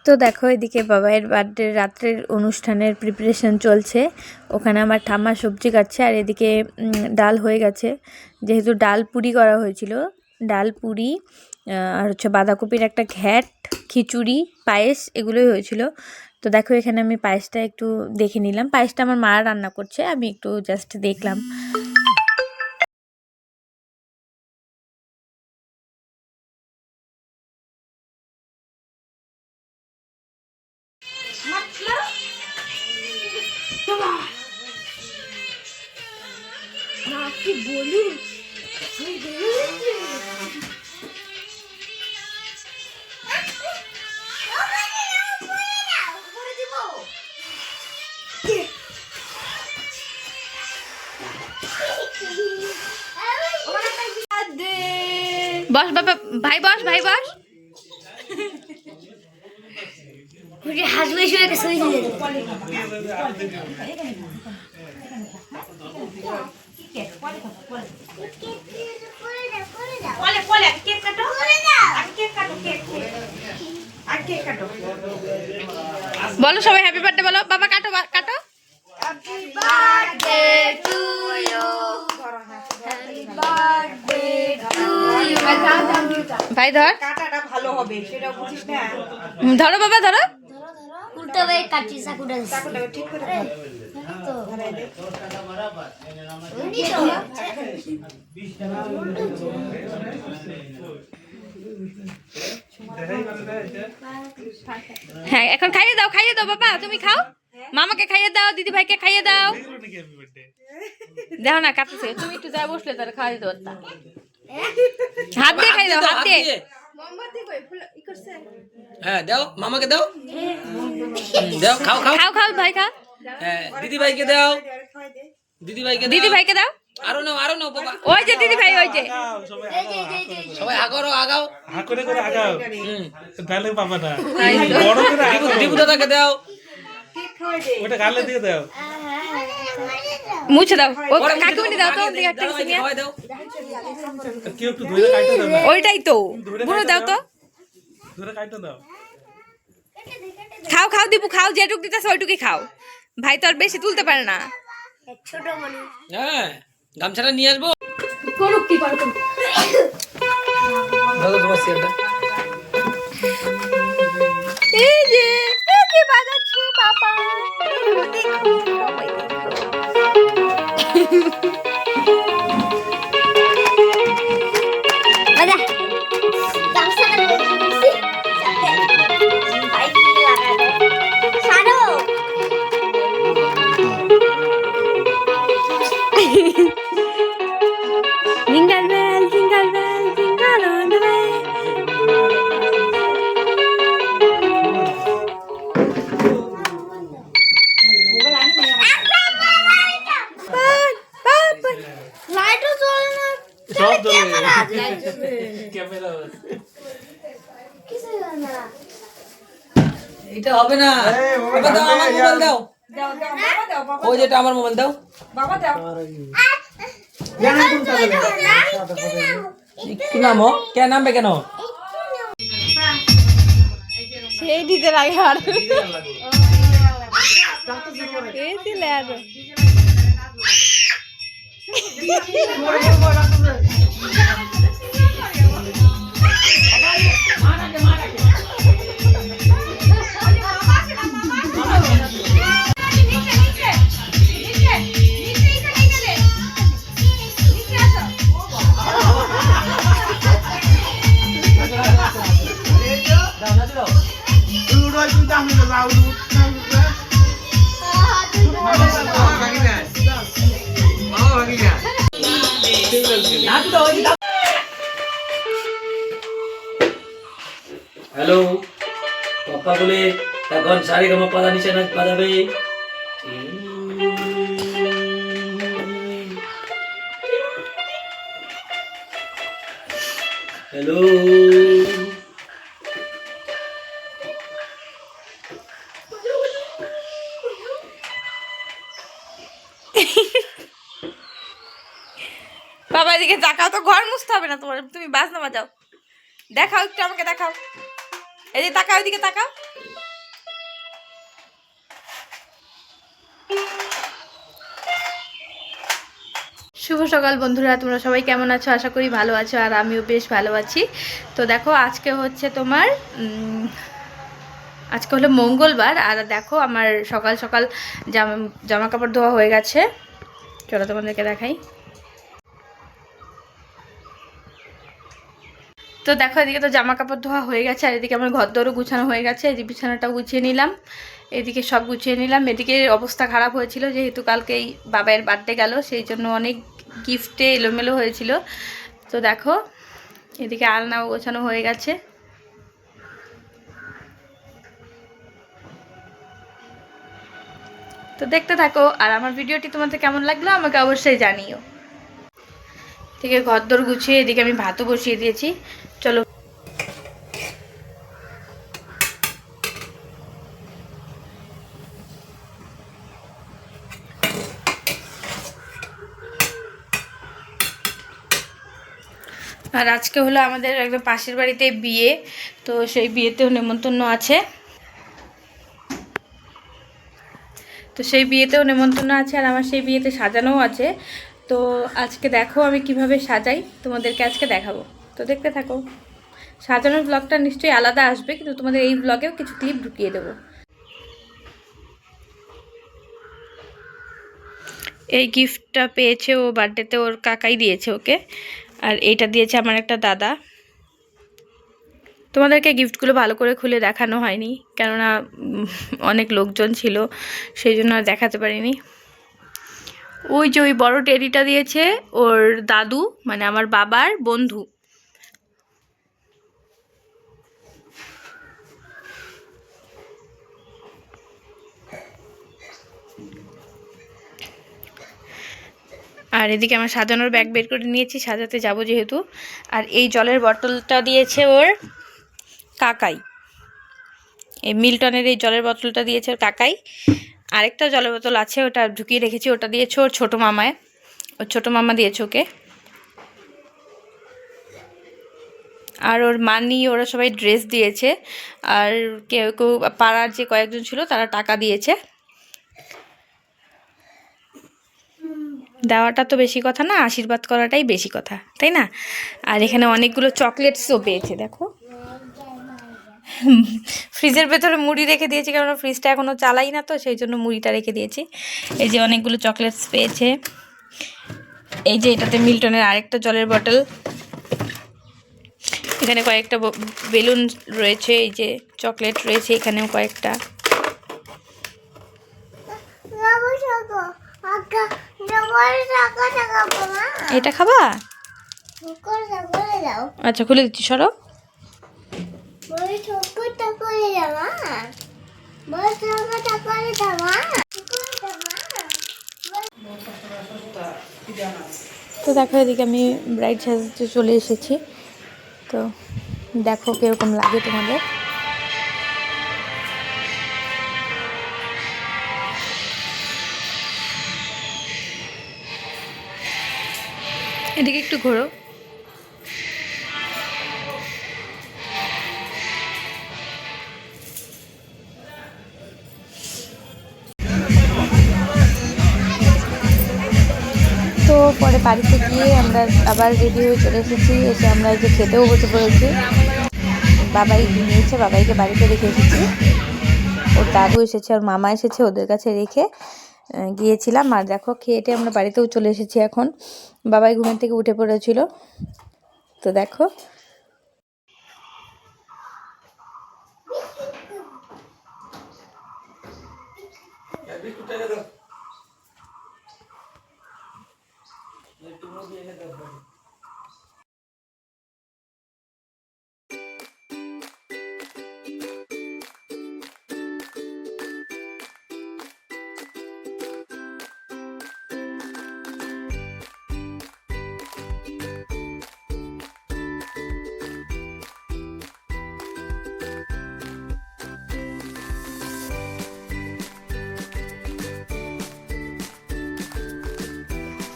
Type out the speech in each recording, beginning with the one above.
তো দেখো এদিকে বাবাইয়ের বার্থডে রাত্রের অনুষ্ঠানের প্রিপারেশন চলছে। ওখানে আমার ঠাম্মা সবজি কাটছে আর এদিকে ডাল হয়ে গেছে, যেহেতু ডাল পুরি করা হয়েছিল। ডাল পুরি আর হচ্ছে বাঁধাকপির একটা ঘ্যাট, খিচুড়ি, পায়েস এগুলোই হয়েছিল। তো দেখো এখানে আমি পায়েসটা একটু দেখে নিলাম। পায়েসটা আমার মা রান্না করছে, আমি একটু জাস্ট দেখলাম। কি বলি বস বাবা, ভাই বস, ভাই বস। বলো সবাই হ্যাপি বার্থডে বলো। বাবা কাটো, কাটো। Happy birthday to you, happy birthday to you. ভাই ধর, কাটাটা ভালো হবে সেটা বুঝিস না। ধরো বাবা, ধরো। উল্টো ভাই কাটি চাকুটা, চাকুটা ঠিক করে ধর। তো ধরে দে। হ্যাঁ এখন খাইয়ে দাও, খাইয়ে দাও বাবা, তুমি খাও। মামাকে খাইয়ে দাও, দিদি ভাইকে খাইয়ে দাও। দেখো না কাটতেছে, তুমি একটু যা বসলে তার খাইয়ে দাও। হাত দিয়ে খাইয়ে দাও, হাত দিয়ে। হ্যাঁ দাও, মামাকে দাও, দাও, খাও খাও খাও খাও ভাই খা। হ্যাঁ দিদি ভাইকে দাও, দিদি ভাইকে, দিদি ভাইকে দাও। আরো নাও বাবা। ওই যে দিদি ভাই, ওই যে সবাই আগাও, আগাও, হাঁ করে আগাও। তাহলে পাবা না, বড় করে আগাও। দিবু দাদাকে দাও, ওটা গালে দিয়ে দাও, মুছে দাও। ও কাকুমনি দাও তো, দিকে একটা সিনিয়া দাও। কি একটু ধরে কাটতে দাও না, ওইটাই তো বুনো দাও তো, ধরে কাটতে দাও। খাও খাও দিবু, খাও, যেটুক দিতেছে ওইটুকুই খাও। ভাই তো আর বেশি তুলতে পারে না। ছোট মনি, হ্যাঁ গামছাটা নিয়ে আসবো। করুক কি পারো দাদা তোমার সিয়ারটা। এই যে কি বাজাচ্ছে বাবা, দেখো সবাই দেখো। গামছা কাটতে দিছি সাথে ভাই কি লাগাবে সারো। Jingle bell, jingle bell, jingle all the way. লাইটও জ্বলে না, সব ধরে ক্যামেরা এটা হবে না। বাবা দাও, আমার মোবাইল দাও, ওই যেটা আমার মোবাইল দাও বাবা, দাও। কি নাম ও? কে নামবে কেন? সেই দিতে লাগে আর এই দিলে আর হ্যালো পাপা বলে এখন সারি গামা পাদা নিচে না বাজাবে। হ্যালো বাবা এদিকে তাকাও তো, ঘর মুছতে হবে না তোমার, তুমি বাজনা বাজাও। দেখাও একটু আমাকে, দেখাও। এই যে তাকাও, এদিকে তাকাও। শুভ সকাল বন্ধুরা, তোমরা সবাই কেমন আছো? আশা করি ভালো আছো, আর আমিও বেশ ভালো আছি। তো দেখো আজকে হচ্ছে তোমার আজকে হলো মঙ্গলবার, আর দেখো আমার সকাল সকাল জামা কাপড় ধোয়া হয়ে গেছে। চলো তোমাদেরকে দেখাই। তো দেখো এদিকে তো জামা কাপড় ধোয়া হয়ে গেছে, আর এদিকে আমার ঘরদোরও গুছানো হয়ে গেছে। এই যে বিছানাটাও গুছিয়ে নিলাম, এদিকে সব গুছিয়ে নিলাম। এদিকে অবস্থা খারাপ হয়েছিল, যেহেতু কালকেই বাবার বার্থডে গেল, সেই জন্য অনেক গিফটে এলোমেলো হয়েছিল। তো দেখো এদিকে আলনাও গোছানো হয়ে গেছে। তো দেখতে থাকো, আর আমার ভিডিওটি তোমাদের কেমন লাগলো আমাকে অবশ্যই জানিও। এদিকে ঘরদোর গুছিয়ে এদিকে আমি ভাতও বসিয়ে দিয়েছি। চলো আর আজকে হলো আমাদের একদম পাশের বাড়িতে বিয়ে, তো সেই বিয়েতেও নেমন্তন্ন আছে। আর আমার সেই বিয়েতে সাজানোও আছে। তো আজকে দেখো আমি কিভাবে সাজাই, তোমাদেরকে আজকে দেখাবো। তো দেখতে থাকো। সাজানোর ব্লগটা নিশ্চয়ই আলাদা আসবে, কিন্তু তোমাদের এই ব্লগেও কিছু ক্লিপ ঢুকিয়ে দেবো। এই গিফটটা পেয়েছে ও বার্থডেতে, ওর কাকাই দিয়েছে ওকে। আর এইটা দিয়েছে আমার একটা দাদা। তোমাদেরকে গিফটগুলো ভালো করে খুলে দেখানো হয়নি, কেননা অনেক লোকজন ছিল, সেই জন্য আর দেখাতে পারিনি। ওই যে ওই বড় টেডিটা দিয়েছে ওর দাদু, মানে আমার বাবার বন্ধু। আর এদিকে আমার সাজানোর ব্যাগ বের করে নিয়েছি, সাজাতে যাব যেহেতু। আর এই জলের বোতলটা দিয়েছে ওর কাকাই, এই মিল্টনের এই জলের বোতলটা দিয়েছে ওর কাকাই। আরেকটা জলের বোতল আছে, ওটা ঢুকিয়ে রেখেছি, ওটা দিয়েছে ওর ছোটো মামায়, ওর ছোটো মামা দিয়েছে ওকে। আর ওর মানি ওরা সবাই ড্রেস দিয়েছে, আর কেউ কেউ পাড়ার যে কয়েকজন ছিল তারা টাকা দিয়েছে। দেওয়াটা তো বেশি কথা না, আশীর্বাদ করাটাই বেশি কথা, তাই না? আর এখানে অনেকগুলো চকলেটসও পেয়েছে দেখো। ফ্রিজের ভেতরে মুড়ি রেখে দিয়েছি, কারণ ফ্রিজটা এখনও চালাই না, তো সেই জন্য মুড়িটা রেখে দিয়েছি। এই যে অনেকগুলো চকলেটস পেয়েছে। এই যে এটাতে মিল্টনের আরেকটা জলের বটল। এখানে কয়েকটা বেলুন রয়েছে, এই যে চকলেট রয়েছে এখানেও কয়েকটা। এটা খাবা? আচ্ছা খুলে দিচ্ছি, সরো। তো দেখো এদিকে আমি ব্রাইড সাজাতে চলে এসেছি। তো দেখো কিরকম লাগে তোমাদের। এদিকে একটু ঘোরো। তো পরে বাড়িতে গিয়ে আমরা আবার রেডি হয়ে চলে এসেছি। এসে আমরা এই যে খেতেও বসে পড়েছি। বাবাই নিয়েছে, বাবাইকে বাড়িতে রেখে এসেছি। ওর দাদু এসেছে, ওর মামা এসেছে, ওদের কাছে রেখে গিয়েছিলাম। আর দেখো খেয়েটে আমরা বাড়িতেও চলে এসেছি এখন। বাবাই ঘুমের থেকে উঠে পড়েছিল। তো দেখো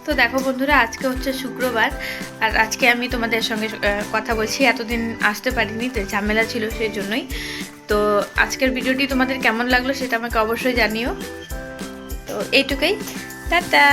তো দেখো বন্ধুরা, আজকে হচ্ছে শুক্রবার, আর আজকে আমি তোমাদের সঙ্গে কথা বলছি। এতদিন আসতে পারিনি, তো ঝামেলা ছিল, সেই জন্যই। তো আজকের ভিডিওটি তোমাদের কেমন লাগলো সেটা আমাকে অবশ্যই জানিও। তো এইটুকুই, টাটা।